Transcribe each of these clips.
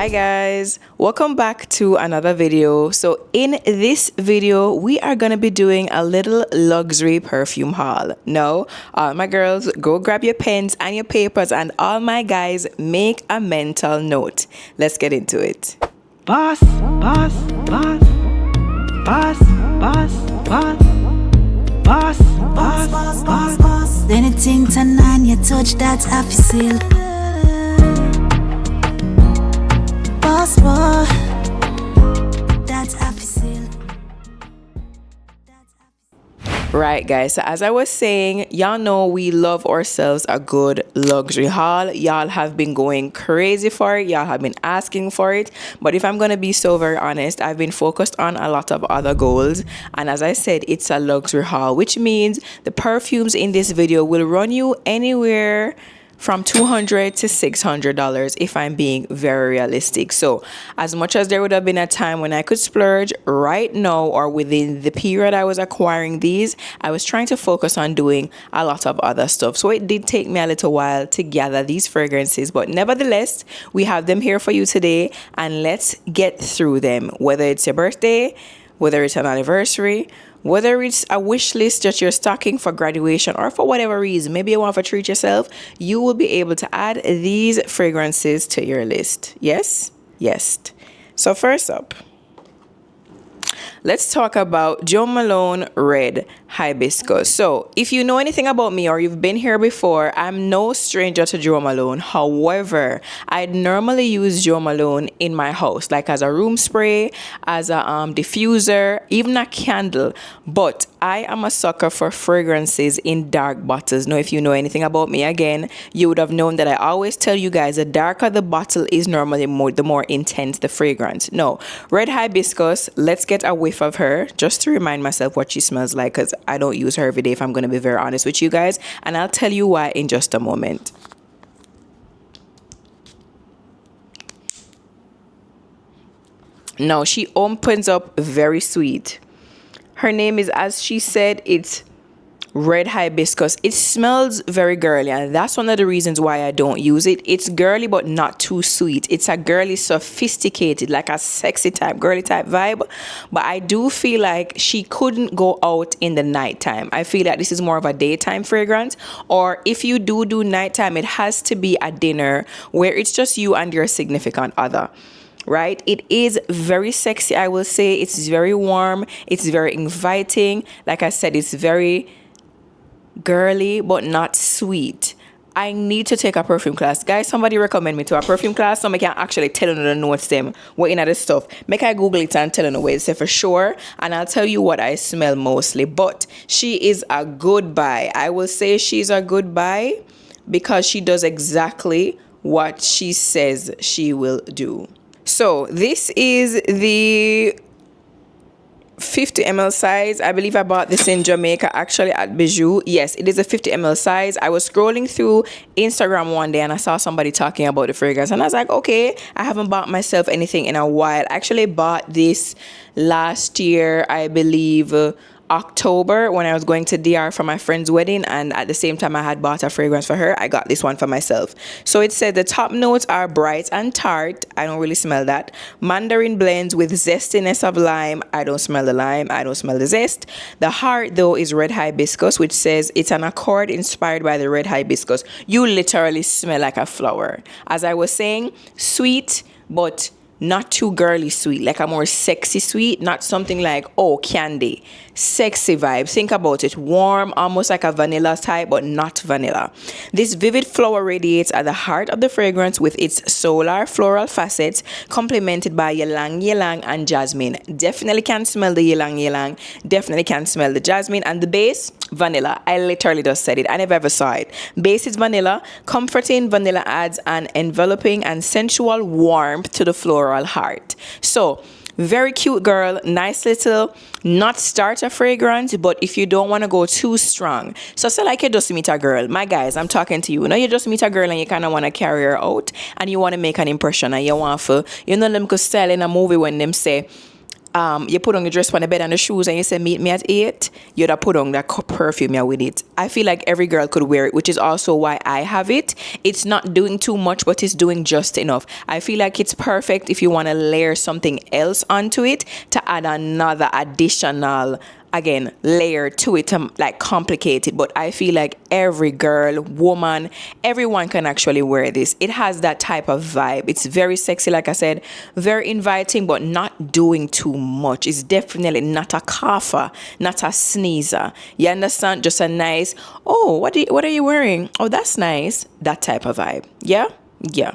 Hi guys, welcome back to another video. So in this video we are gonna be doing a little luxury perfume haul. Now all my girls, go grab your pens and your papers, and all my guys, make a mental note. Let's get into it. Boss, boss, boss, boss, boss, boss, boss, boss, boss, boss, boss. Anything Tanaania touch that I feel. Boss, boss, that I feel. Right guys, so as I was saying, y'all know we love ourselves a good luxury haul. Y'all have been going crazy for it, y'all have been asking for it, but if I'm gonna be so very honest, I've been focused on a lot of other goals, and as I said, it's a luxury haul, which means the perfumes in this video will run you anywhere from $200 to $600 if I'm being very realistic. So as much as there would have been a time when I could splurge, right now or within the period I was acquiring these, I was trying to focus on doing a lot of other stuff. So it did take me a little while to gather these fragrances, but nevertheless, we have them here for you today, and let's get through them. Whether it's your birthday, whether it's an anniversary, whether it's a wish list that you're stocking for graduation, or for whatever reason, maybe you want to treat yourself, you will be able to add these fragrances to your list. Yes? Yes. So first up, let's talk about Jo Malone Red Hibiscus. So if you know anything about me or you've been here before, I'm no stranger to Jo Malone. However, I normally use Jo Malone in my house, like as a room spray, as a diffuser, even a candle. But I am a sucker for fragrances in dark bottles. Now, if you know anything about me, again, you would have known that I always tell you guys the darker the bottle is normally the more intense the fragrance. No, Red Hibiscus, let's get a whiff of her just to remind myself what she smells like, because I don't use her every day, if I'm going to be very honest with you guys, and I'll tell you why in just a moment. Now, she opens up very sweet. Her name is, as she said, it's Red Hibiscus. It smells very girly, and that's one of the reasons why I don't use it. It's girly but not too sweet. It's a girly, sophisticated, like a sexy type, girly type vibe. But I do feel like she couldn't go out in the nighttime. I feel like this is more of a daytime fragrance, or if you do nighttime, it has to be a dinner where it's just you and your significant other. Right? It is very sexy, I will say. It's very warm. It's very inviting. Like I said, it's very girly but not sweet. I need to take a perfume class. Guys, somebody recommend me to a perfume class so I can actually tell you the notes them, what in other stuff. Make I Google it and tell you what it's for sure, and I'll tell you what I smell mostly. But she is a good buy. I will say she's a good buy because she does exactly what she says she will do. So this is the 50 ml size. I believe I bought this in Jamaica, actually, at Bijou. Yes, it is a 50 ml size. I was scrolling through Instagram one day and I saw somebody talking about the fragrance, and I was like, okay, I haven't bought myself anything in a while. I actually bought this last year, I believe, October, when I was going to DR for my friend's wedding, and at the same time I had bought a fragrance for her. I got this one for myself. So it said the top notes are bright and tart. I don't really smell that. Mandarin blends with zestiness of lime. I don't smell the lime. I don't smell the zest. The heart though is Red Hibiscus, which says it's an accord inspired by the Red Hibiscus. You literally smell like a flower. As I was saying, sweet but not too girly sweet, like a more sexy sweet, not something like, oh, candy. Sexy vibe. Think about it. Warm, almost like a vanilla type, but not vanilla. This vivid flower radiates at the heart of the fragrance with its solar floral facets, complemented by ylang ylang and jasmine. Definitely can smell the ylang ylang. Definitely can smell the jasmine. And the base, vanilla. I literally just said it. I never ever saw it. Base is vanilla. Comforting vanilla adds an enveloping and sensual warmth to the floral heart. So, very cute girl, nice little, not starter fragrance, but if you don't want to go too strong. So say like you just meet a girl. My guys, I'm talking to you. You just meet a girl and you kind of want to carry her out and you want to make an impression and you want to, them could style in a movie when them say, you put on your dress on the bed and the shoes and you say meet me at 8, you'd have put on that perfume yeah, with it. I feel like every girl could wear it, which is also why I have it. It's not doing too much, but it's doing just enough. I feel like it's perfect if you want to layer something else onto it to add another additional again layer to it to like complicate it. But I feel like every girl, woman, everyone can actually wear this. It has that type of vibe. It's very sexy, like I said, very inviting, but not doing too much. It's definitely not a cougher, not a sneezer. You understand? Just a nice, oh, what are you wearing? Oh, that's nice. That type of vibe. Yeah.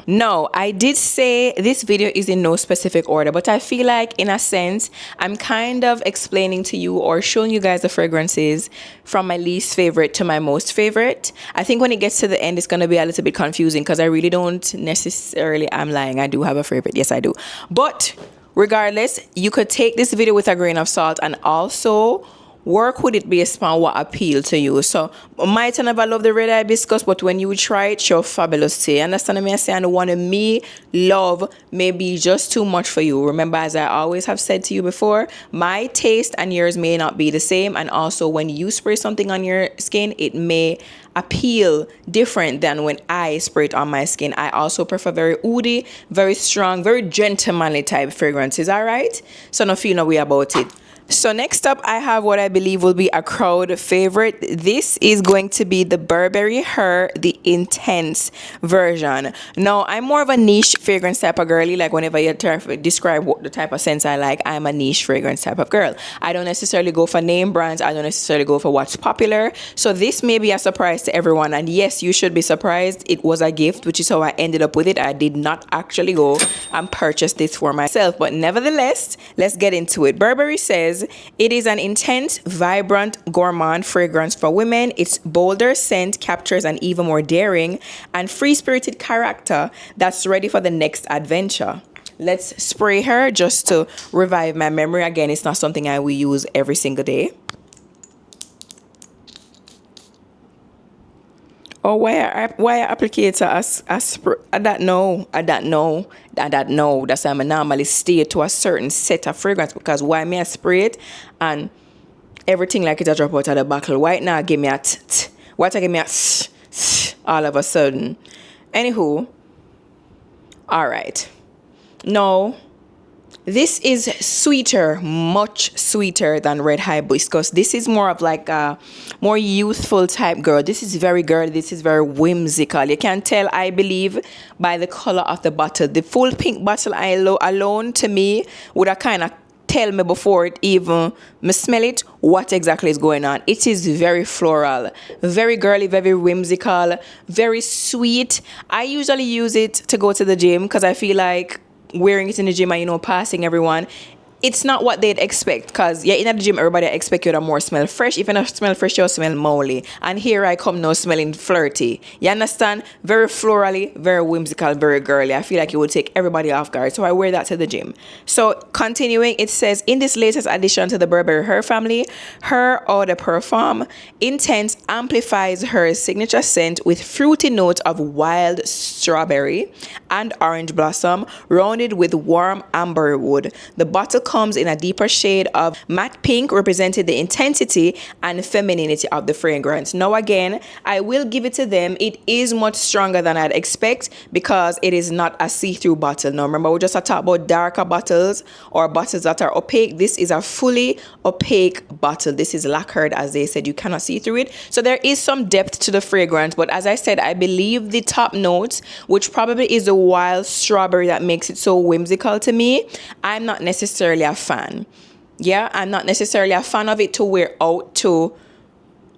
No, I did say this video is in no specific order, but I feel like in a sense I'm kind of explaining to you or showing you guys the fragrances from my least favorite to my most favorite. I think when it gets to the end it's going to be a little bit confusing because I really don't necessarily, I'm lying, I do have a favorite. Yes, I do. But regardless, you could take this video with a grain of salt and also work with it based on what appeal to you. So might never love the red hibiscus, but when you try it, you're fabulous too. Understand me? I say, and one of me love may be just too much for you. Remember, as I always have said to you before, my taste and yours may not be the same. And also when you spray something on your skin, it may appeal different than when I spray it on my skin. I also prefer very oody, very strong, very gentlemanly type fragrances. All right. So no feel no way about it. So next up, I have what I believe will be a crowd favorite. This is going to be the Burberry Her the Intense version. Now, I'm more of a niche fragrance type of girly. Like whenever you describe what the type of scents I like, I'm a niche fragrance type of girl. I don't necessarily go for name brands. I don't necessarily go for what's popular. So this may be a surprise to everyone. And yes, you should be surprised. It was a gift, which is how I ended up with it. I did not actually go and purchase this for myself. But nevertheless, let's get into it. Burberry says, it is an intense, vibrant, gourmand fragrance for women. Its bolder scent captures an even more daring and free-spirited character that's ready for the next adventure. Let's spray her just to revive my memory. Again, it's not something I will use every single day. Oh, why applicator I don't know. That's why I normally stay to a certain set of fragrance because why may I spray it and everything like it a drop out of the bottle. Why now give me a why give me a all of a sudden. Anywho, all right. No. This is sweeter, much sweeter than Red Hibiscus. This is more of like a more youthful type girl. This is very girly. This is very whimsical. You can tell, I believe, by the color of the bottle. The full pink bottle alone, to me, would have kind of tell me before it even me smell it what exactly is going on. It is very floral, very girly, very whimsical, very sweet. I usually use it to go to the gym because I feel like wearing it in the gym and, you know, passing everyone, it's not what they'd expect because in the gym everybody expect you to more smell fresh. If you don't smell fresh, you'll smell moldy. And here I come now smelling flirty. You understand? Very florally, very whimsical, very girly. I feel like it would take everybody off guard. So I wear that to the gym. So continuing, it says, in this latest addition to the Burberry Her family, Her Eau de Perfume Intense amplifies her signature scent with fruity notes of wild strawberry and orange blossom, rounded with warm amber wood. The bottle comes in a deeper shade of matte pink, representing the intensity and femininity of the fragrance. Now again, I will give it to them. It is much stronger than I'd expect because it is not a see-through bottle. Now remember, we just talked about darker bottles or bottles that are opaque. This is a fully opaque bottle. This is lacquered, as they said. You cannot see through it. So there is some depth to the fragrance. But as I said, I believe the top notes, which probably is the wild strawberry that makes it so whimsical to me, I'm not necessarily a fan. Yeah, I'm not necessarily a fan of it to wear out to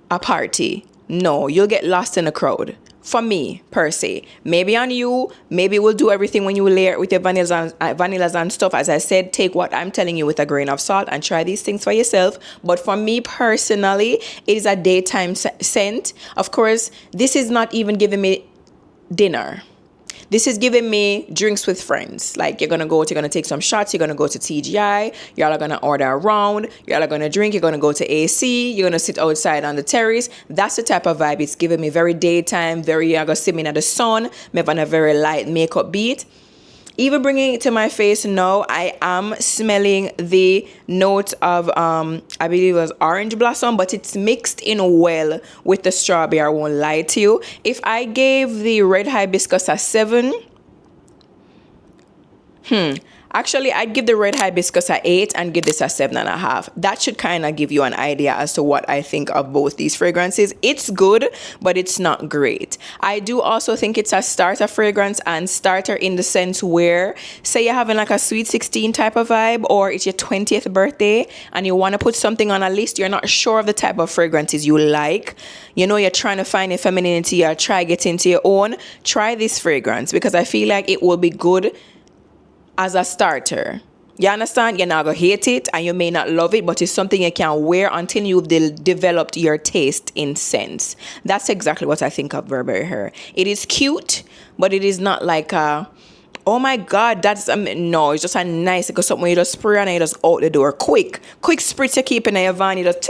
a party. No, you'll get lost in the crowd. For me, per se. Maybe on you, maybe we'll do everything when you layer it with your vanillas and stuff. As I said, take what I'm telling you with a grain of salt and try these things for yourself. But for me personally, it is a daytime scent. Of course, this is not even giving me dinner. This is giving me drinks with friends. Like you're going to take some shots. You're going to go to TGI. Y'all are going to order a round. Y'all are going to drink. You're going to go to AC. You're going to sit outside on the terrace. That's the type of vibe it's giving me. Very daytime, very, you're going to sit me in the sun. Maybe on a very light makeup beat. Even bringing it to my face now, I am smelling the note of I believe it was orange blossom, but it's mixed in well with the strawberry. I won't lie to you. If I gave the red hibiscus a 7, actually, I'd give the red hibiscus a 8 and give this a 7.5. That should kind of give you an idea as to what I think of both these fragrances. It's good, but it's not great. I do also think it's a starter fragrance, and starter in the sense where, say you're having like a sweet 16 type of vibe, or it's your 20th birthday and you want to put something on a list, you're not sure of the type of fragrances you like. You know, you're trying to find your femininity, or try get into your own. Try this fragrance, because I feel like it will be good as a starter. You understand? You're not gonna hate it and you may not love it, but it's something you can wear until you've developed your taste in scents. That's exactly what I think of Burberry Her. It is cute, but it is not like a, oh my god, that's no, it's just a nice, because something you just spray and you just out the door. Quick spritz you keep in your van, you just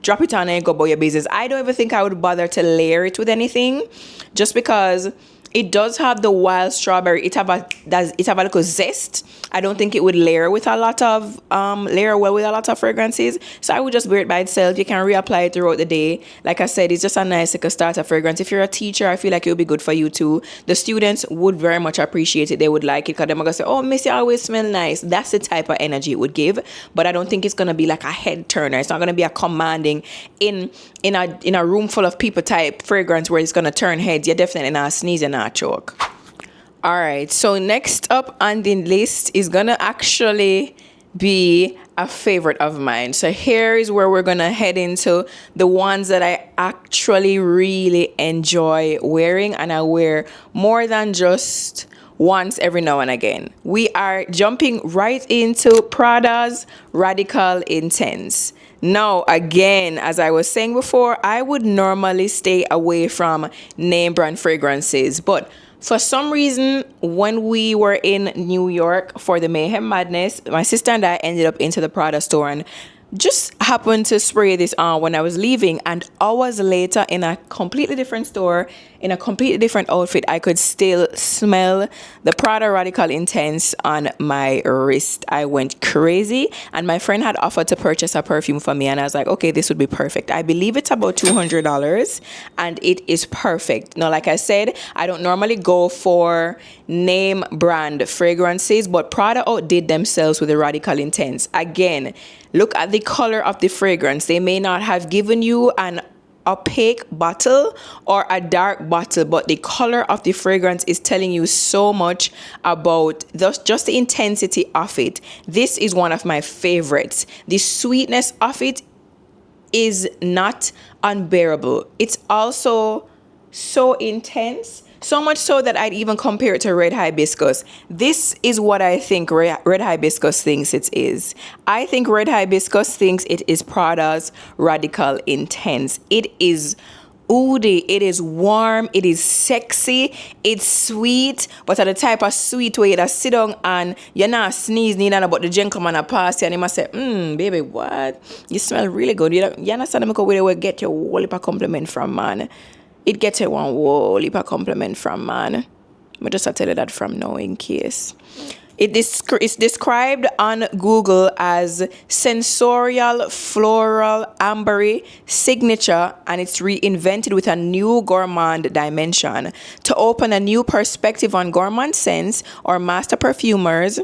drop it on and you go about your business. I don't even think I would bother to layer it with anything, just because it does have the wild strawberry. It have a little zest. I don't think it would layer with a lot of layer well with a lot of fragrances. So I would just wear it by itself. You can reapply it throughout the day. Like I said, it's just a nice like a starter fragrance. If you're a teacher, I feel like it would be good for you too. The students would very much appreciate it. They would like it, because they're gonna say, "Oh, Miss, you always smell nice." That's the type of energy it would give. But I don't think it's gonna be like a head turner. It's not gonna be a commanding in a room full of people type fragrance where it's gonna turn heads. You're definitely not sneezing, not choke. All right, so next up on the list is gonna actually be a favorite of mine. So here is where we're gonna head into the ones that I actually really enjoy wearing, and I wear more than just once every now and again. We are jumping right into Prada's Radical Intense. Now, again, as I was saying before, I would normally stay away from name brand fragrances, but for some reason, when we were in New York for the Mayhem Madness, my sister and I ended up into the Prada store and just happened to spray this on when I was leaving, and hours later in a completely different store, in a completely different outfit, I could still smell the Prada Radical Intense on my wrist. I went crazy, and my friend had offered to purchase a perfume for me, and I was like, okay, this would be perfect. I believe it's about $200 and it is perfect. Now, like I said, I don't normally go for name brand fragrances, but Prada outdid themselves with the Radical Intense. Again, look at the color of the fragrance. They may not have given you an opaque bottle or a dark bottle, but the color of the fragrance is telling you so much about just the intensity of it. This is one of my favorites. The sweetness of it is not unbearable. It's also so intense, so much so that I'd even compare it to Red Hibiscus. This is what I think Red Hibiscus thinks it is. I think Red Hibiscus thinks it is Prada's Radical Intense. It is oody, it is warm, it is sexy, it's sweet, but at the type of sweet where you just sit down and you're not sneeze neither, but the gentleman a pass you and he must say, baby, what? You smell really good. You understand me? Where they get your whole heap of compliment from, man. It gets a one whole heap of compliment from, man. I just tell you that from now in case. It's described on Google as sensorial, floral, ambery signature, and it's reinvented with a new gourmand dimension to open a new perspective on gourmand scents or master perfumers.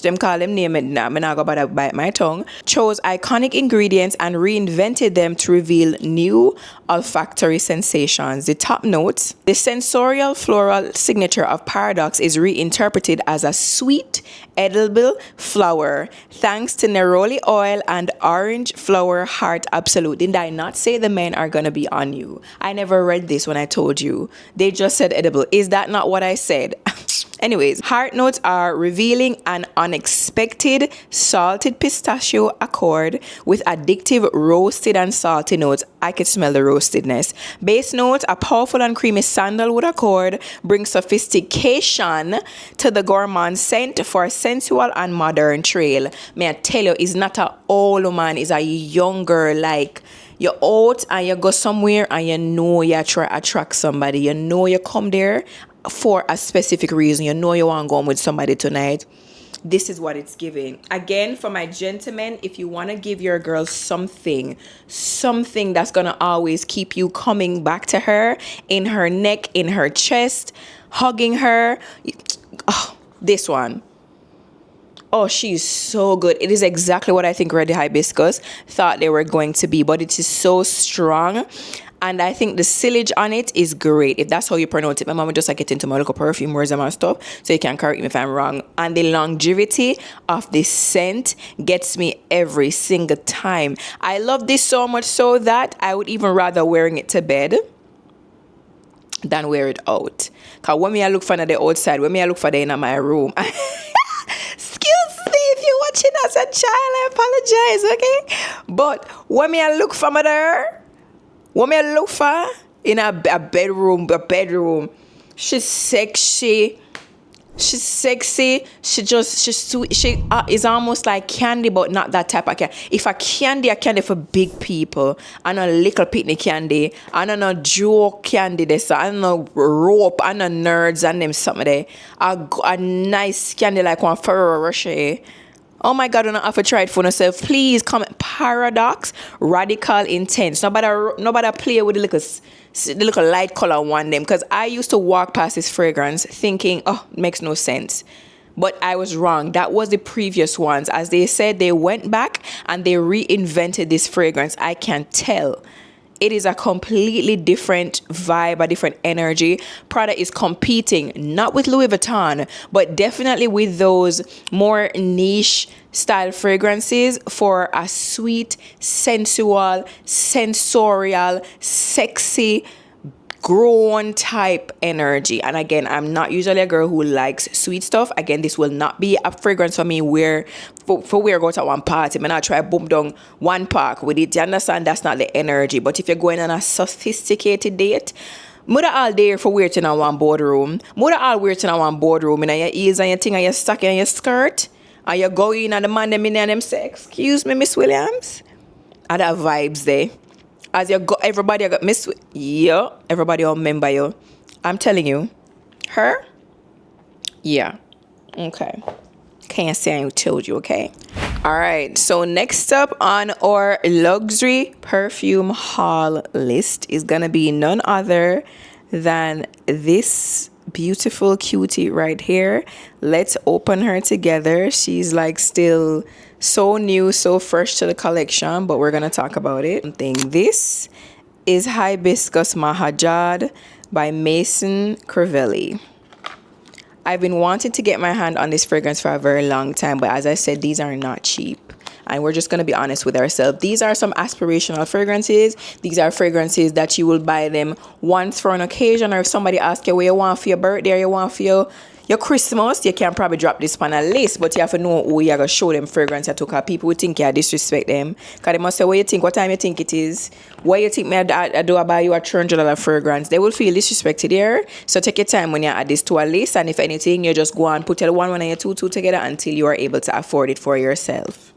Them call them name it now. I'm not going to bite my tongue. Chose iconic ingredients and reinvented them to reveal new olfactory sensations. The top notes: the sensorial floral signature of Paradoxe is reinterpreted as a sweet, edible flower thanks to neroli oil and orange flower heart absolute. Did I not say the men are going to be on you? I never read this when I told you. They just said edible. Is that not what I said? Anyways, heart notes are revealing an unexpected salted pistachio accord with addictive roasted and salty notes. I could smell the roastedness. Base notes, a powerful and creamy sandalwood accord brings sophistication to the gourmand scent for a sensual and modern trail. May I tell you, it's not a old man, it's a younger, like, you're out and you go somewhere and you know you try attract somebody. You know you come there for a specific reason. You know you want to go on with somebody tonight. This is what it's giving. Again, for my gentlemen, if you want to give your girl something that's going to always keep you coming back to her, in her neck, in her chest, hugging her. Oh, this one. Oh, she's so good. It is exactly what I think Red Hibiscus thought they were going to be, but it is so strong. And I think the sillage on it is great. If that's how you pronounce it. My mama just like get into my local perfume words and my stuff. So you can correct me if I'm wrong. And the longevity of this scent gets me every single time. I love this so much so that I would even rather wearing it to bed than wear it out. Because when me I look for the outside, when me I look for the in my room. Excuse me if you're watching as a child, I apologize, okay? But when me I look for there, when me I look for in a bedroom, she's sexy. She's sexy. She's sweet. She is almost like candy, but not that type of candy. If a candy for big people, and a little picnic candy, and a joke candy, this, and a rope, and a nerds, and them something there. A nice candy like one Ferrero Rocher. Oh my God, I don't have to try it for yourself. Please comment Paradoxe Radical Intense. Nobody play with the little light color one them, because I used to walk past this fragrance thinking, oh, it makes no sense. But I was wrong. That was the previous ones. As they said, they went back and they reinvented this fragrance. I can tell. It is a completely different vibe, a different energy. Prada is competing, not with Louis Vuitton, but definitely with those more niche style fragrances for a sweet, sensual, sensorial, sexy, grown type energy. And again, I'm not usually a girl who likes sweet stuff. Again, this will not be a fragrance for me where for where I go to one party, I not try boom down one park with it. You understand? That's not the energy. But if you're going on a sophisticated date, mother all there for wear in one boardroom. Mother all wear in one boardroom, and your ears and your thing and your stocking and your skirt, and you go in and the man them in and them say, excuse me, Miss Williams. And that vibes there. As you go, everybody got Miss, yeah, everybody all remember you. I'm telling you, her, yeah, okay. Can't say I told you, okay? All right, so next up on our luxury perfume haul list is gonna be none other than this beautiful cutie right here. Let's open her together. She's like still so new, so fresh to the collection, but we're gonna talk about it. This is Hibiscus Mahajad by Maison Crivelli. I've been wanting to get my hand on this fragrance for a very long time, but as I said, these are not cheap. And we're just going to be honest with ourselves. These are some aspirational fragrances. These are fragrances that you will buy them once for an occasion, or if somebody asks you what you want for your birthday or you want for your Christmas, you can probably drop this on a list, but you have to know who you're going to show them fragrance you took. People would think you disrespect them. Because they must say, what you think, what time you think it is, what you think I do buy you a $300 fragrance. They will feel disrespected here. So take your time when you add this to a list, and if anything, you just go and put your one and your two together until you are able to afford it for yourself.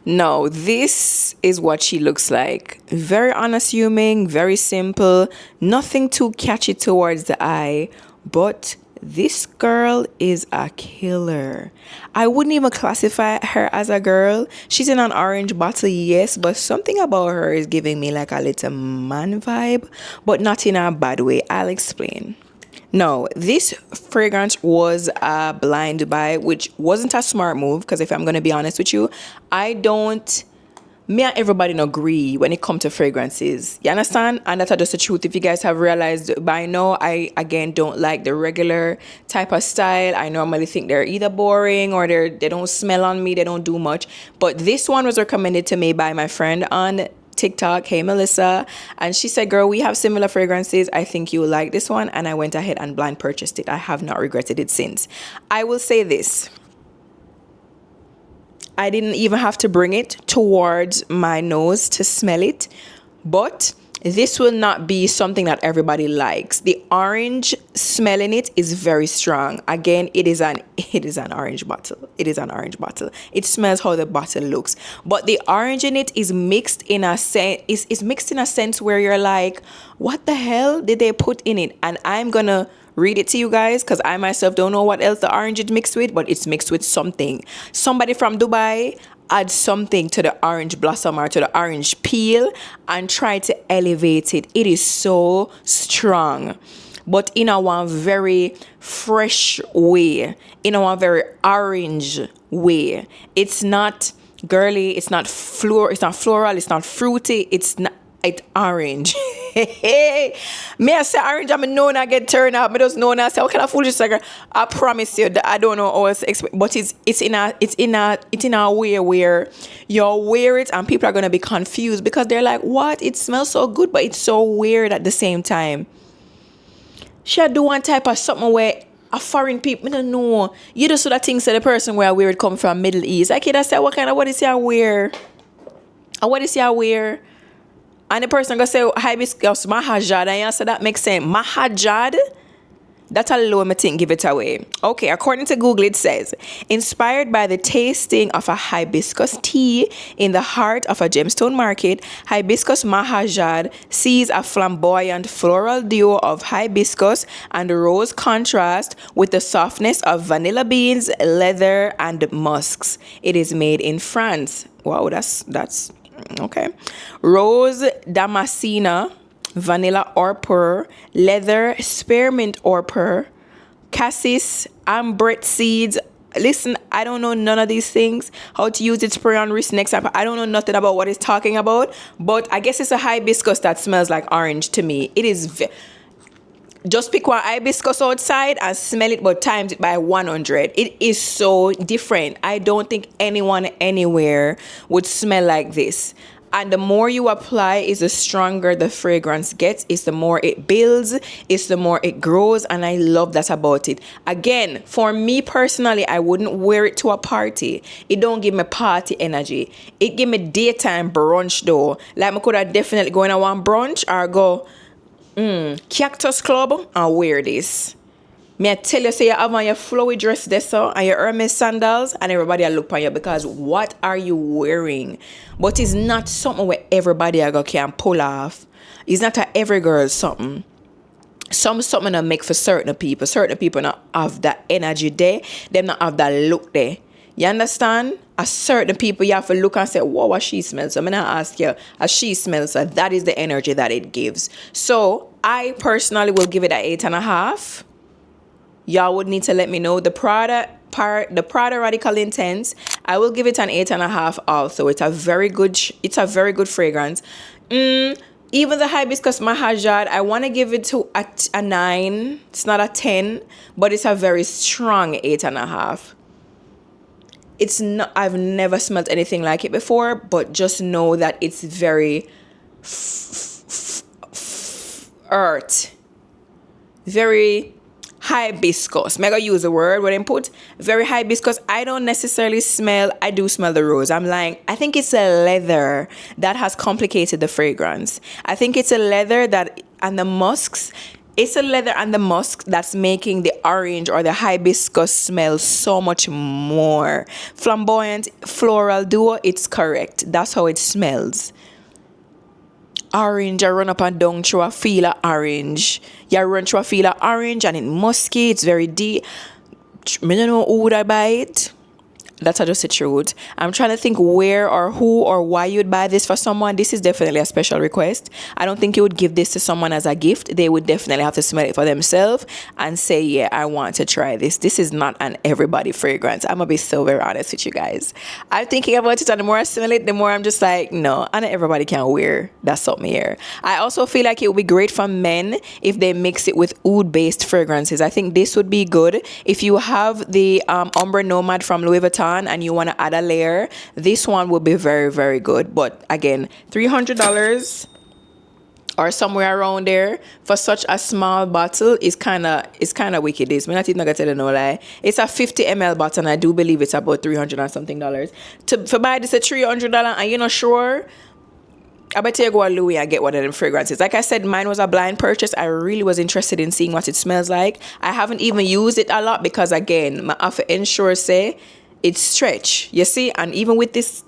Now, this is what she looks like. Very unassuming, very simple, nothing too catchy towards the eye, but this girl is a killer. I wouldn't even classify her as a girl. She's in an orange bottle, yes, but something about her is giving me like a little man vibe, but not in a bad way. I'll explain. No, this fragrance was a blind buy, which wasn't a smart move, because if I'm going to be honest with you, me and everybody don't agree when it comes to fragrances. You understand? And that's just the truth. If you guys have realized by now, I, again, don't like the regular type of style. I normally think they're either boring or they don't smell on me. They don't do much. But this one was recommended to me by my friend on TikTok, hey Melissa, and she said, girl, we have similar fragrances, I think you will like this one. And I went ahead and blind purchased it. I have not regretted it since. I will say this, I didn't even have to bring it towards my nose to smell it, but this will not be something that everybody likes. The orange smell in it is very strong. Again, it is an orange bottle. It is an orange bottle. It smells how the bottle looks. But the orange in it is mixed in a sense where you're like, what the hell did they put in it? And I'm gonna read it to you guys because I myself don't know what else the orange is mixed with, but it's mixed with something. Somebody from Dubai add something to the orange blossom or to the orange peel and try to elevate it. It is so strong, but in a one very fresh way, in a one very orange way. It's not girly, it's not floral, it's not fruity, it's orange. Me I say orange, I'm known I get turned up. Me just know I say what kind of food is like. I promise you that I don't know how else to explain, but it's in a way where you'll wear it and people are gonna be confused because they're like, what? It smells so good, but it's so weird at the same time. Should I do one type of something where a foreign people, I don't know. You just sort of think the person where I wear it come from Middle East. Like I say, what is your wear? And what is your wear? And the person gonna say hibiscus mahajad, and you say that makes sense. Mahajad, that's a low me think give it away. Okay, according to Google, it says inspired by the tasting of a hibiscus tea in the heart of a gemstone market, hibiscus mahajad sees a flamboyant floral duo of hibiscus and rose contrast with the softness of vanilla beans, leather, and musks. It is made in France. Wow, that's okay. Rose damascena, vanilla orpur, leather spearmint orpur, cassis, ambrette seeds. Listen, I don't know none of these things. How to use it, spray on wrist, next time. I don't know nothing about what it's talking about. But I guess it's a hibiscus that smells like orange to me. It is just pick one hibiscus outside and smell it, but times it by 100. It is so different. I don't think anyone anywhere would smell like this. And the more you apply, is the stronger the fragrance gets. It's the more it builds. It's the more it grows. And I love that about it. Again, for me personally, I wouldn't wear it to a party. It don't give me party energy. It give me daytime brunch though. Like I could have definitely go in a one brunch or go Cactus Club and wear this. Me I tell you, say you have on your flowy dress there so, and your Hermes sandals, and everybody will look on you because what are you wearing? But it's not something where everybody can pull off. It's not a every girl something. Something that make for certain people. Certain people not have that energy there. Them not have that look there. You understand? A certain people you have to look and say, wow, what she smells. So I'm gonna ask you, as she smells, so that is the energy that it gives. So I personally will give it an 8.5. Y'all would need to let me know. The Prada Radical Intense, I will give it an 8.5 also. It's a very good fragrance. Even the Hibiscus Mahajad, I want to give it to a 9. It's not a 10, but it's a very strong 8.5. It's not, I've never smelled anything like it before, but just know that it's very earth. Very hibiscus. I'm going to use the word when I put very hibiscus. I don't necessarily smell, I do smell the rose. I'm lying. I think it's a leather that has complicated the fragrance. I think it's a leather that, and the musks, it's a leather and the musk that's making the orange or the hibiscus smell so much more. Flamboyant floral duo, it's correct. That's how it smells. Orange, I run up and down through a feel of orange. You run through a feel of orange and it's musky, it's very deep. I don't know who would I buy it. That's just the truth. I'm trying to think where or who or why you'd buy this for someone. This is definitely a special request. I don't think you would give this to someone as a gift. They would definitely have to smell it for themselves and say, yeah, I want to try this. This is not an everybody fragrance. I'm going to be so very honest with you guys. I'm thinking about it, and the more I smell it, the more I'm just like, no, and everybody can wear that something here. I also feel like it would be great for men if they mix it with oud-based fragrances. I think this would be good. If you have the Ombre Nomad from Louis Vuitton, and you want to add a layer, this one will be very, very good. But again, $300 or somewhere around there for such a small bottle is kind of wicked. It's not even gonna tell you no lie. It's a 50 ml bottle, and I do believe it's about $300 and something. To buy this at $300 and you're not sure, I bet you go to Louis and get one of them fragrances. Like I said, mine was a blind purchase. I really was interested in seeing what it smells like. I haven't even used it a lot because, again, my offer ensure say it's stretch, you see. And even with this,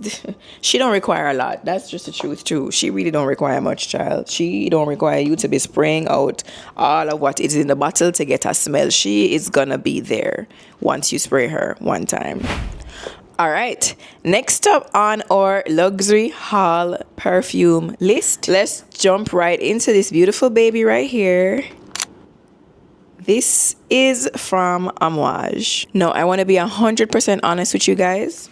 she don't require a lot. That's just the truth too. She really don't require much, child. She don't require you to be spraying out all of what is in the bottle to get a smell. She is gonna be there once you spray her one time. All right, next up on our luxury haul perfume list, let's jump right into this beautiful baby right here. This is from Amouage. No, I want to be 100% honest with you guys.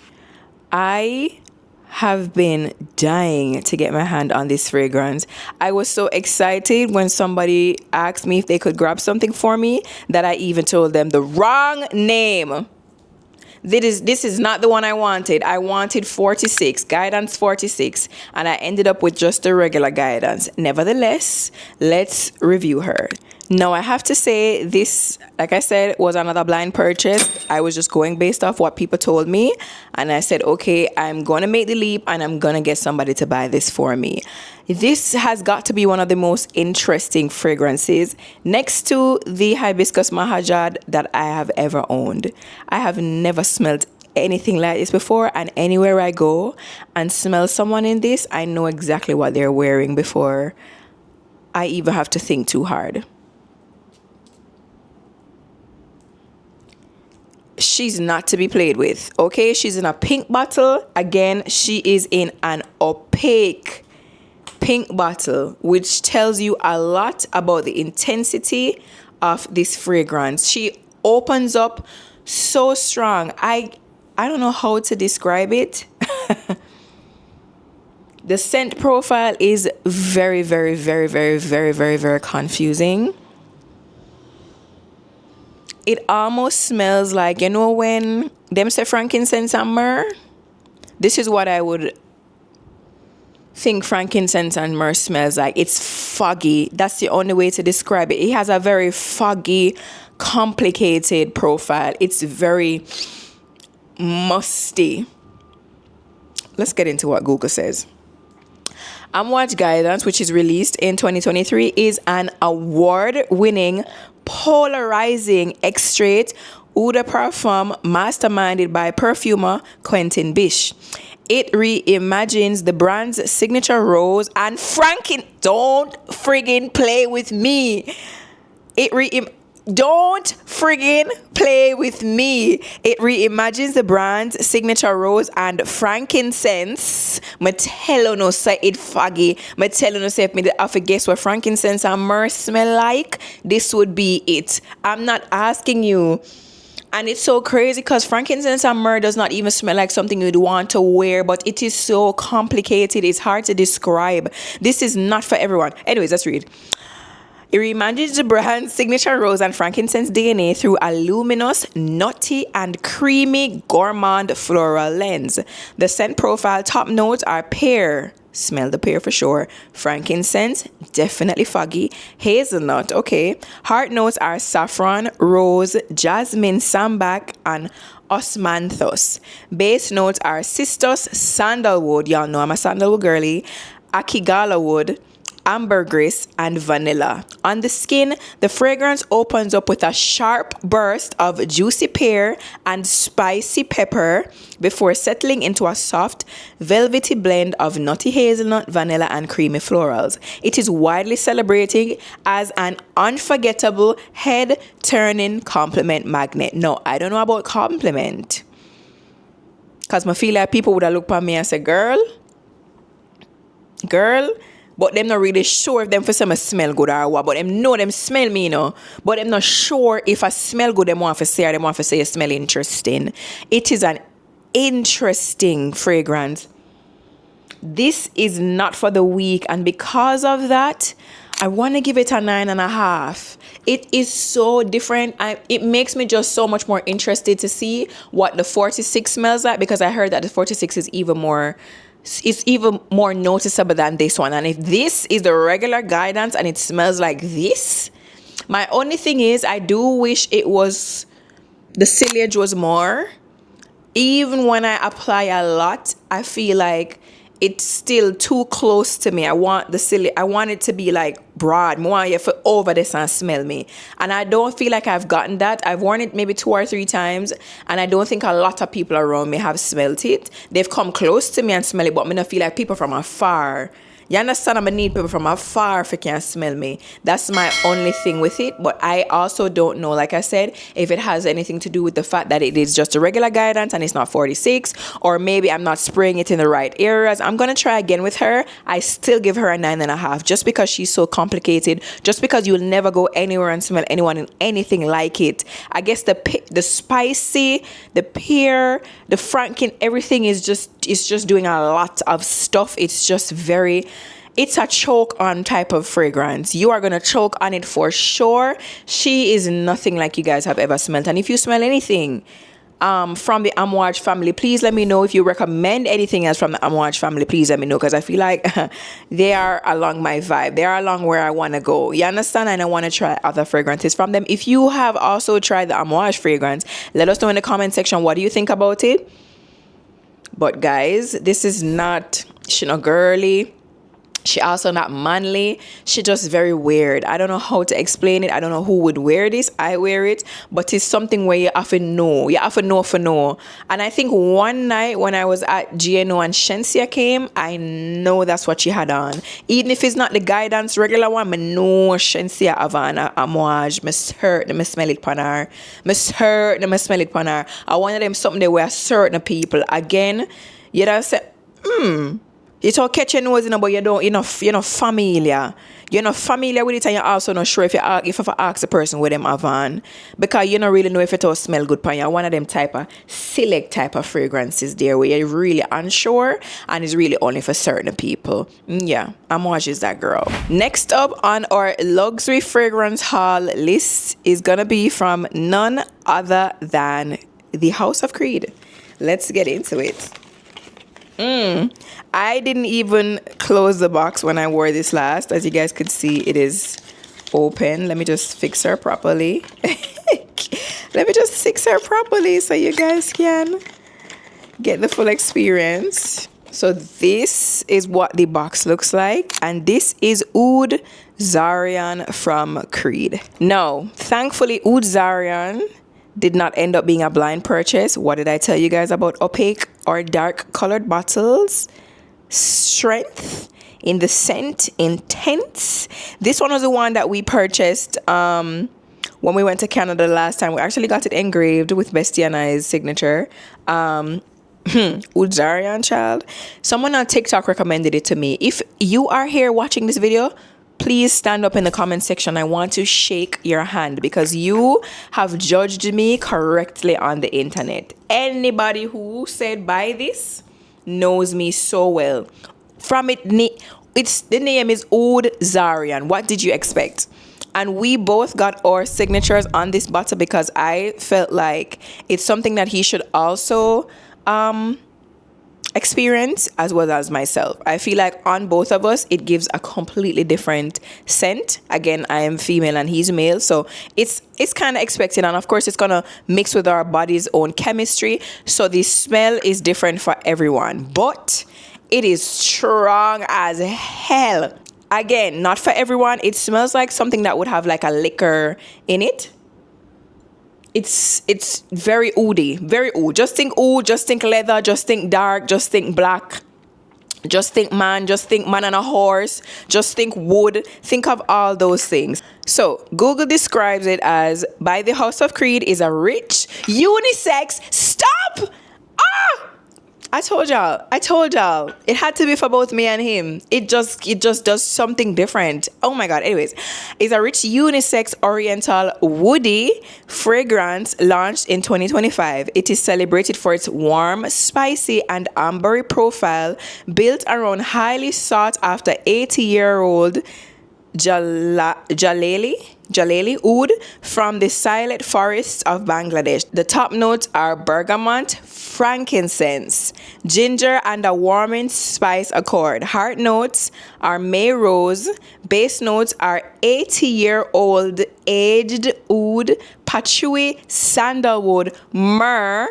I have been dying to get my hand on this fragrance. I was so excited when somebody asked me if they could grab something for me that I even told them the wrong name. This is not the one I wanted. I wanted 46, Guidance 46, and I ended up with just the regular Guidance. Nevertheless, let's review her. Now, I have to say this, like I said, was another blind purchase. I was just going based off what people told me, and I said, okay, I'm going to make the leap, and I'm going to get somebody to buy this for me. This has got to be one of the most interesting fragrances next to the Hibiscus Mahajad that I have ever owned. I have never smelled anything like this before, and anywhere I go and smell someone in this, I know exactly what they're wearing before I even have to think too hard. She's not to be played with, okay? She's in a pink bottle. Again, she is in an opaque pink bottle, which tells you a lot about the intensity of this fragrance. She opens up so strong. I don't know how to describe it. The scent profile is very, very, very, very, very, very, very confusing. It almost smells like, you know, when them say frankincense and myrrh? This is what I would think frankincense and myrrh smells like. It's foggy. That's the only way to describe it. It has a very foggy, complicated profile. It's very musty. Let's get into what Google says. Amouage Guidance, which is released in 2023, is an award-winning, polarizing extrait eau de parfum masterminded by perfumer Quentin Bish. It reimagines the brand's signature rose and don't friggin' play with me. Don't friggin' play with me. It reimagines the brand's signature rose and frankincense. Me tell you no say it foggy. Me tell you no say if me have to guess what frankincense and myrrh smell like, this would be it. I'm not asking you. And it's so crazy because frankincense and myrrh does not even smell like something you'd want to wear, but it is so complicated. It's hard to describe. This is not for everyone. Anyways, let's read. It reimagines the brand's signature rose and frankincense DNA through a luminous, nutty, and creamy gourmand floral lens. The scent profile top notes are pear. Smell the pear for sure. Frankincense, definitely foggy. Hazelnut, okay. Heart notes are saffron, rose, jasmine, sambac, and osmanthus. Base notes are cistus, sandalwood. Y'all know I'm a sandalwood girly. Akigala wood, ambergris, and vanilla. On the skin, the fragrance opens up with a sharp burst of juicy pear and spicy pepper before settling into a soft, velvety blend of nutty hazelnut, vanilla, and creamy florals. It is widely celebrated as an unforgettable head-turning compliment magnet. No, I don't know about compliment, because I feel like people would have looked at me and said, girl, but them not really sure if them for some smell good or what. But them know them smell me, you know. But them not sure if I smell good, them want to say, or them want to say you smell interesting. It is an interesting fragrance. This is not for the weak. And because of that, I want to give it a 9.5. It is so different. It makes me just so much more interested to see what the 46 smells like, because I heard that the 46 is even more noticeable than this one. And if this is the regular Guidance and it smells like this, my only thing is I do wish it was, the sillage was more. Even when I apply a lot, I feel like it's still too close to me. I want it to be like broad. I want you to over this and smell me. And I don't feel like I've gotten that. I've worn it maybe 2 or 3 times, and I don't think a lot of people around me have smelt it. They've come close to me and smell it, but I don't feel like people from afar. You understand? I'm gonna need people from afar if you can smell me. That's my only thing with it. But I also don't know, like I said, if it has anything to do with the fact that it is just a regular guidance and it's not 46, or maybe I'm not spraying it in the right areas. I'm gonna try again with her. I still give her a 9.5 just because she's so complicated. Just because you'll never go anywhere and smell anyone in anything like it. I guess the spicy, the pear, the franken, everything is just doing a lot of stuff. It's a choke on type of fragrance. You are going to choke on it for sure. She is nothing like you guys have ever smelled. And if you smell anything from the Amouage family, please let me know. If you recommend anything else from the Amouage family, please let me know, because I feel like they are along my vibe. They are along where I want to go. You understand? And I want to try other fragrances from them. If you have also tried the Amouage fragrance, let us know in the comment section, what do you think about it? But guys, this is not, she not girly. She also not manly. She just very weird. I don't know how to explain it. I don't know who would wear this. I wear it. But it's something where you have to know. You have to know for know. And I think one night when I was at GNO and Shensia came, I know that's what she had on. Even if it's not the guidance regular one, I know Shensia have on a Amouage. I hurt them, I smell it pan her. I smell it pan her. I wanted them something they wear certain people. Again, you don't say, It's all catch your nose, but you're not familiar. You're not familiar with it, and you're also not sure if you ask the person where them have on, because you don't really know if it all smell good pan you. One of them type of select type of fragrances there where you're really unsure and it's really only for certain people. Yeah, Amouage is that girl. Next up on our luxury fragrance haul list is gonna be from none other than the House of Creed. Let's get into it. I didn't even close the box when I wore this last. As you guys could see, it is open. Let me just fix her properly. So you guys can get the full experience. So this is what the box looks like. And this is Oud Zarian from Creed. Now, thankfully, Oud Zarian did not end up being a blind purchase. What did I tell you guys about opaque or dark colored bottles? Strength in the scent, intense. This one was the one that we purchased when we went to Canada last time. We actually got it engraved with Bestie and I's signature. Oud Zarian, child. Someone on TikTok recommended it to me. If you are here watching this video, please stand up in the comment section. I want to shake your hand because you have judged me correctly on the internet. Anybody who said buy this knows me so well. From it, the name is Oud Zarian. What did you expect? And we both got our signatures on this bottle because I felt like it's something that he should also experience as well as myself. I feel like on both of us it gives a completely different scent. Again, I am female and he's male, so it's kind of expected, and of course it's gonna mix with our body's own chemistry, so the smell is different for everyone, but it is strong as hell. Again, not for everyone. It smells like something that would have like a liquor in it. It's very oudy, very oud. Just think oud, just think leather, just think dark, just think black, just think man on a horse, just think wood. Think of all those things. So Google describes it as, by the House of Creed, is a rich, unisex, stop! I told y'all. It had to be for both me and him. It just does something different. Oh my God. Anyways, it's a rich unisex oriental woody fragrance launched in 2025. It is celebrated for its warm, spicy, and ambery profile, built around highly sought after 80-year-old Jaleli oud from the silent forests of Bangladesh. The top notes are bergamot, frankincense, ginger, and a warming spice accord. Heart notes are May rose. Base notes are 80-year-old aged oud, patchouli, sandalwood, myrrh,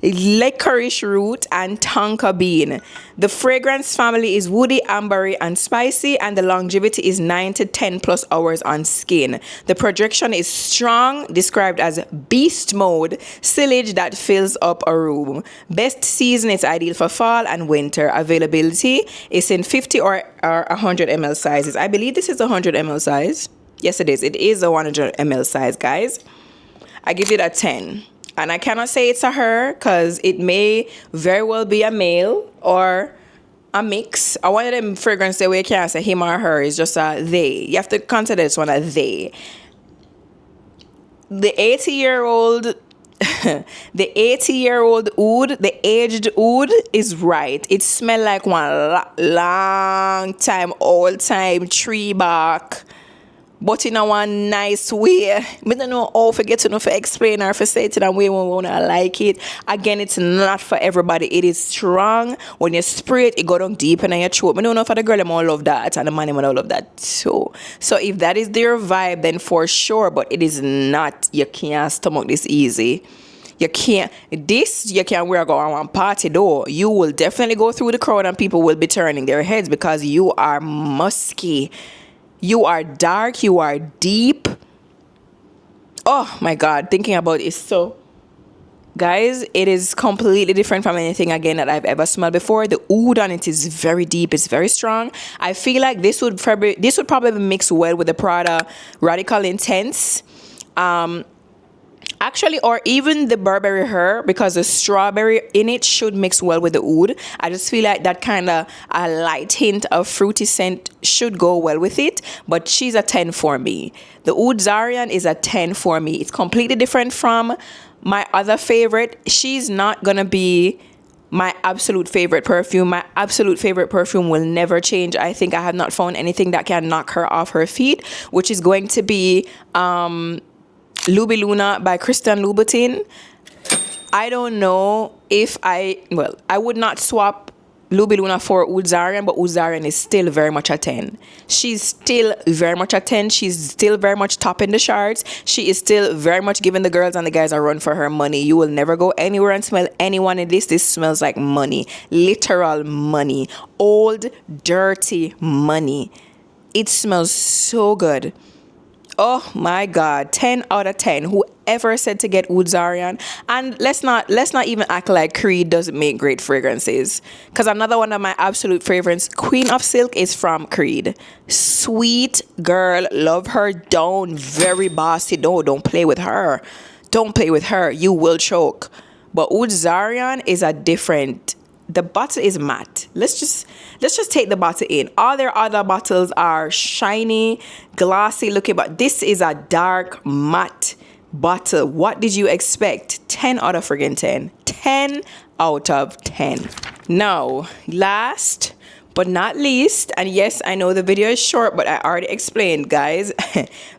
licorice root, and tonka bean. The fragrance family is woody, ambery, and spicy, and the longevity is 9 to 10 plus hours on skin. The projection is strong, described as beast mode, sillage that fills up a room. Best season, it's ideal for fall and winter. Availability is in 50 or 100 ml sizes. I believe this is a 100 ml size. Yes, it is. It is a 100 ml size, guys. I give it a 10. And I cannot say it's a her because it may very well be a male or a mix. I one of them fragrances where you can't say him or her. It's just a they. You have to consider this one a they. The 80-year-old the 80-year-old oud, the aged oud is right. It smells like one long time, old time tree bark. But in a one nice way. I don't know how to get to know for explain or for say it in a way when we want to like it. Again, it's not for everybody. It is strong. When you spray it, it go down deep in your throat. I don't know for the girl, I'm all love that. And the man, I love that too. So if that is their vibe, then for sure. But it is not. You can't stomach this easy. You can't wear go on one party though. You will definitely go through the crowd and people will be turning their heads because you are musky. You are dark, you are deep. Oh my God, thinking about it is so... Guys, it is completely different from anything, again, that I've ever smelled before. The oud on it is very deep, it's very strong. I feel like this would probably mix well with the Prada Radical Intense. Actually, or even the Burberry Her, because the strawberry in it should mix well with the oud. I just feel like that kind of a light hint of fruity scent should go well with it. But she's a 10 for me. The Oud Zarian is a 10 for me. It's completely different from my other favorite. She's not going to be my absolute favorite perfume. My absolute favorite perfume will never change. I think I have not found anything that can knock her off her feet, which is going to be... Luby Luna by Christian Louboutin. I don't know if I would not swap Luby Luna for Oud Zarian, but Oud Zarian is still very much a 10. She's still very much a 10. She's still very much topping the charts. She is still very much giving the girls and the guys a run for her money. You will never go anywhere and smell anyone in this. This smells like money. Literal money. Old, dirty money. It smells so good. Oh my God, 10 out of 10. Whoever said to get Oud Zarian. And let's not even act like Creed doesn't make great fragrances. Because another one of my absolute favorites, Queen of Silk, is from Creed. Sweet girl, love her down, very bossy. No, don't play with her. Don't play with her. You will choke. But Oud Zarian is a different... The bottle is matte. Let's just take the bottle in. All their other bottles are shiny, glossy looking, but this is a dark matte bottle. What did you expect? 10 out of friggin' 10. 10 out of 10. Now, last but not least, and yes, I know the video is short, but I already explained, guys.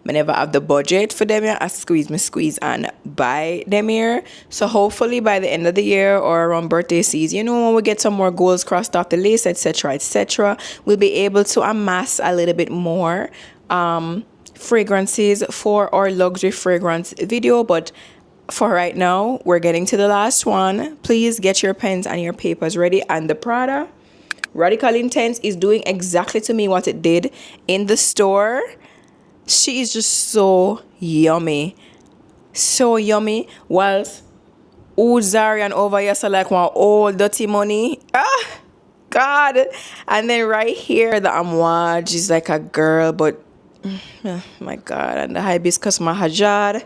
Whenever I have the budget for them here, I squeeze and buy them here. So hopefully by the end of the year or around birthday season, when we get some more goals crossed off the list, etc., we'll be able to amass a little bit more fragrances for our luxury fragrance video. But for right now, we're getting to the last one. Please get your pens and your papers ready. And the Prada Radical Intense is doing exactly to me what it did in the store. She is just so yummy. So yummy. Whilst Oud Zarian over here so like one old dirty money. God. And then right here, the Amouage is like a girl, but oh my God. And the Hibiscus Mahajad.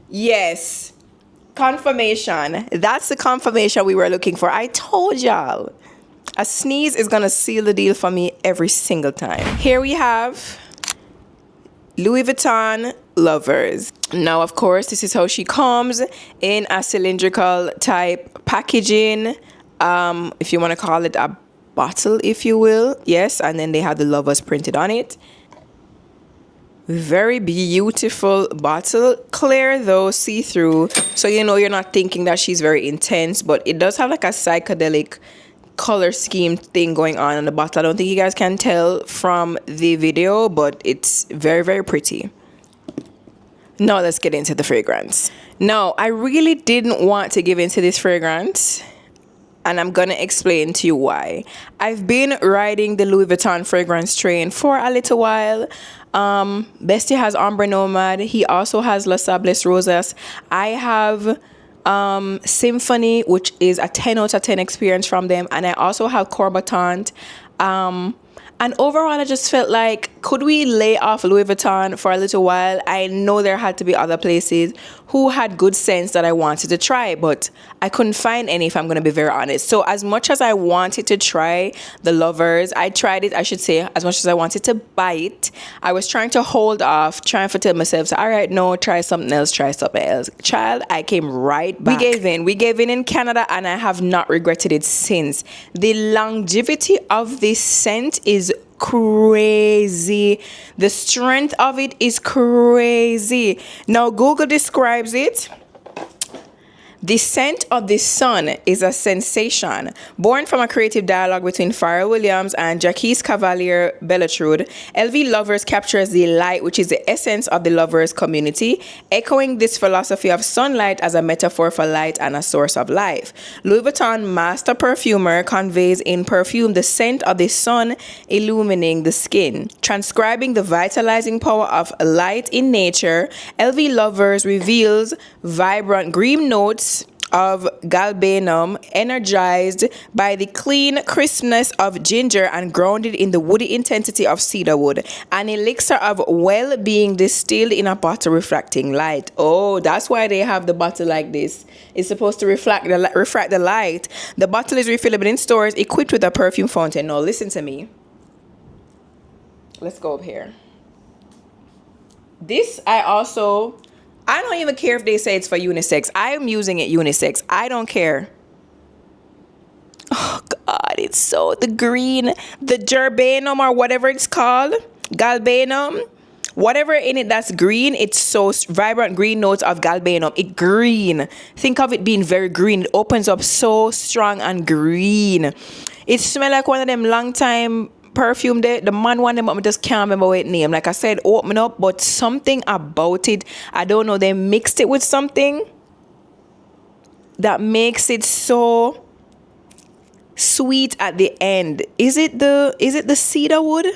Yes. Confirmation. That's the confirmation we were looking for. I told y'all. A sneeze is going to seal the deal for me every single time. Here we have Louis Vuitton Lovers. Now, of course, this is how she comes in a cylindrical type packaging. If you want to call it a bottle, if you will. Yes, and then they have the Lovers printed on it. Very beautiful bottle. Clear though, see-through. So you're not thinking that she's very intense, but it does have like a psychedelic color scheme thing going on the bottle. I don't think you guys can tell from the video, but it's very, very pretty. Now let's get into the fragrance. Now, I really didn't want to give into this fragrance, and I'm gonna explain to you why. I've been riding the Louis Vuitton fragrance train for a little while. Bestie has Ombre Nomad. He also has Les Sables Roses. I have Symphony, which is a 10 out of 10 experience from them, and I also have Courbatant. And overall, I just felt like, could we lay off Louis Vuitton for a little while? I know there had to be other places who had good scents that I wanted to try, but I couldn't find any, if I'm going to be very honest. So as much as I wanted to try the Lovers, I tried it, I should say, as much as I wanted to buy it, I was trying to hold off, trying to tell myself, so, all right, no, try something else. Child, I came right back. We gave in Canada, and I have not regretted it since. The longevity of this scent is crazy. The strength of it is crazy. Now Google describes it. The scent of the sun is a sensation. Born from a creative dialogue between Pharrell Williams and Jacques Cavalier Belletrude, LV Lovers captures the light, which is the essence of the Lovers community, echoing this philosophy of sunlight as a metaphor for light and a source of life. Louis Vuitton master perfumer conveys in Perfume the scent of the sun illumining the skin. Transcribing the vitalizing power of light in nature, LV Lovers reveals vibrant green notes of galbanum, energized by the clean crispness of ginger and grounded in the woody intensity of cedarwood, an elixir of well-being distilled in a bottle reflecting light. Oh, that's why they have the bottle like this. It's supposed to refract the light. The bottle is refillable in stores, equipped with a perfume fountain. Now listen to me. Let's go up here. This I don't even care if they say it's for unisex. I am using it unisex. I don't care. Oh God, it's so, the green, the gerbanum or whatever it's called, galbanum, whatever in it that's green, it's so vibrant green notes of galbanum. It green. Think of it being very green. It opens up so strong and green. It smells like one of them long time perfume there. The man one them, I just can't remember what it name. Like I said, open up, but something about it, I don't know, they mixed it with something that makes it so sweet at the end. Is it the cedarwood?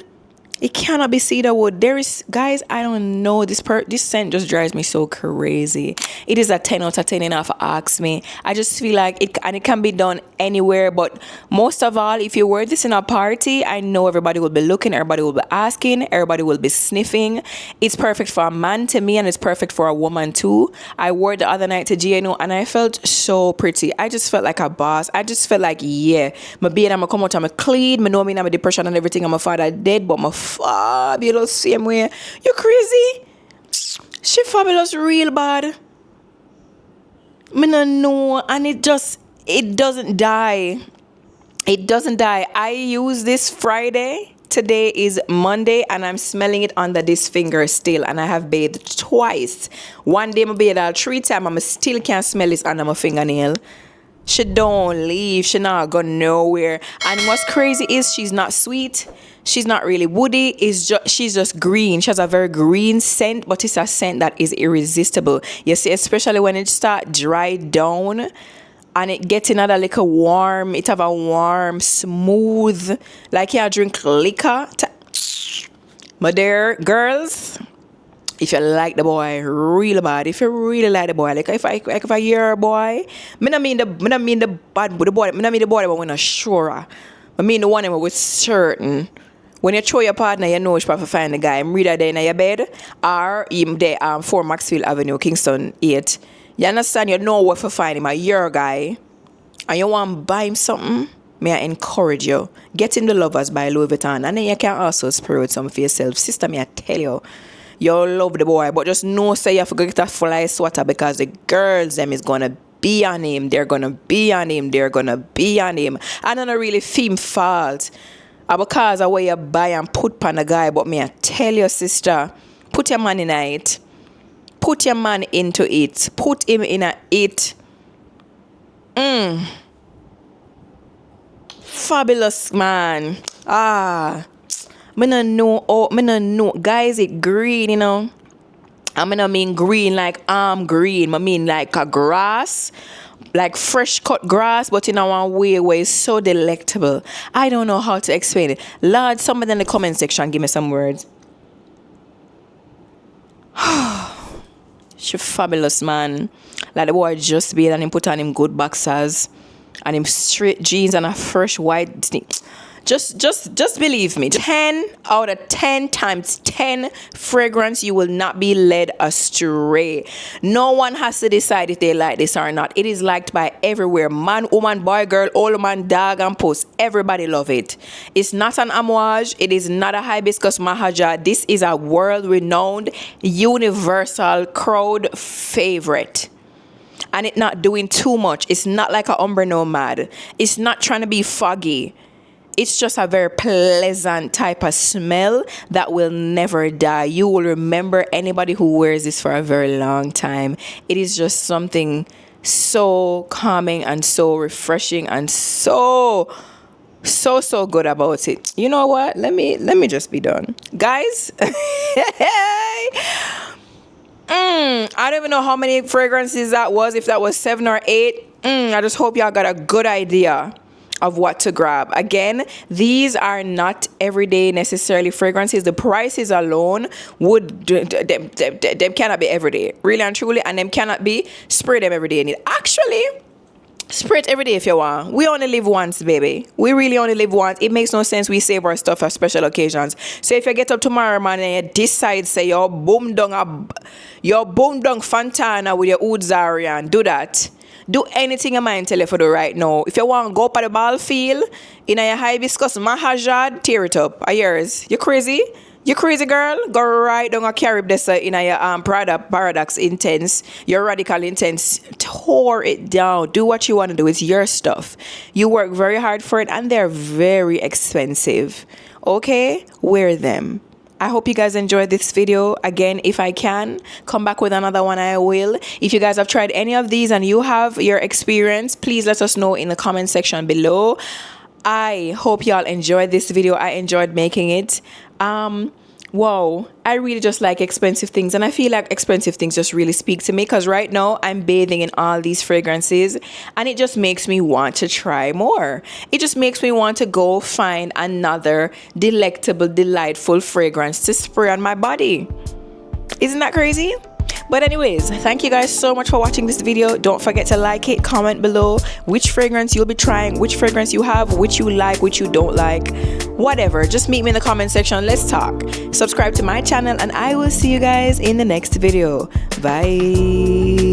It cannot be cedarwood. There is, guys, I don't know. This scent just drives me so crazy. It is a 10 out of 10 enough. Ask me. I just feel like it can be done anywhere. But most of all, if you wear this in a party, I know everybody will be looking, everybody will be asking, everybody will be sniffing. It's perfect for a man to me, and it's perfect for a woman too. I wore it the other night to GNO, and I felt so pretty. I just felt like a boss. I just felt like, yeah, my beard, I'm gonna come out, I'm clean. I know I'm depression and everything. I'm a father dead, but my fabulous same way. You crazy? She fabulous real bad. Me no know, and it doesn't die. It doesn't die. I use this Friday. Today is Monday, and I'm smelling it under this finger still, and I have bathed twice. One day I bathed all 3 times, and I still can't smell this under my fingernail. She don't leave. She not go nowhere. And what's crazy is she's not sweet. She's not really woody. She's just green. She has a very green scent, but it's a scent that is irresistible. You see, especially when it start dry down and it gets another little warm. It have a warm, smooth, like you drink liquor. My dear girls, if you like the boy real bad, if you really like the boy, like if I hear a boy, I don't mean the bad boy, I mean the boy that we're not sure. I mean the one that we're certain. When you throw your partner, you know you probably find the guy. I'm either there in your bed or him there 4 Maxfield Avenue, Kingston 8. You understand? You know where to find him. Your guy, and you want to buy him something, may I encourage you, get him the Lovers by Louis Vuitton, and then you can also spray with some for yourself. Sister, may I tell you, you'll love the boy, but just know say you have to get a fly sweater, because the girls them is gonna be on him. They're gonna be on him. They're gonna be on him. And I don't really feel fault because of what you buy and put on a guy. But me I tell you, sister, put your man in it. Put your man into it. Put him in it. Fabulous man. Me no know. Guys, it green, you know. I mean, I mean green like green. I mean like a grass, like fresh cut grass, but in a one way where it's so delectable. I don't know how to explain it. Lord, somebody in the comment section give me some words. She fabulous, man. Like the boy just bathed and him put on him good boxers and him straight jeans and a fresh white sneak. Just believe me. 10 out of 10 times 10 fragrance, you will not be led astray. No one has to decide if they like this or not. It is liked by everywhere. Man, woman, boy, girl, old man, dog, and post. Everybody love it. It's not an Amouage. It is not a hibiscus mahaja. This is a world-renowned, universal crowd favorite. And it not doing too much. It's not like a Umbre Nomad. It's not trying to be foggy. It's just a very pleasant type of smell that will never die. You will remember anybody who wears this for a very long time. It is just something so calming and so refreshing and so good about it. You know what? Let me just be done. Guys, I don't even know how many fragrances that was, if that was 7 or 8. I just hope y'all got a good idea of what to grab. Again, these are not everyday necessarily fragrances. The prices alone would them cannot be everyday, really and truly, and them cannot be spray them every day. And actually, spray it every day if you want. We only live once, baby. We really only live once. It makes no sense we save our stuff for special occasions. So if you get up tomorrow, man, and you decide say you're boom down Fontana with your Oud Zarian, do that. Do anything in mind tell you for do right now. If you want to go up at the ball field in your hibiscus mahajad, tear it up. Are yours? You crazy? You crazy girl? Go right down a Carib desert in your Prada Paradoxe Intense. Your Radical Intense. Tore it down. Do what you want to do. It's your stuff. You work very hard for it and they're very expensive. Okay? Wear them. I hope you guys enjoyed this video. Again, if I can come back with another one, I will. If you guys have tried any of these and you have your experience, please let us know in the comment section below. I hope y'all enjoyed this video. I enjoyed making it. Wow, I really just like expensive things, and I feel like expensive things just really speak to me because right now I'm bathing in all these fragrances and it just makes me want to try more. It just makes me want to go find another delectable, delightful fragrance to spray on my body. Isn't that crazy? But anyways, thank you guys so much for watching this video. Don't forget to like it, comment below which fragrance you'll be trying, which fragrance you have, which you like, which you don't like, whatever. Just meet me in the comment section. Let's talk. Subscribe to my channel and I will see you guys in the next video. Bye.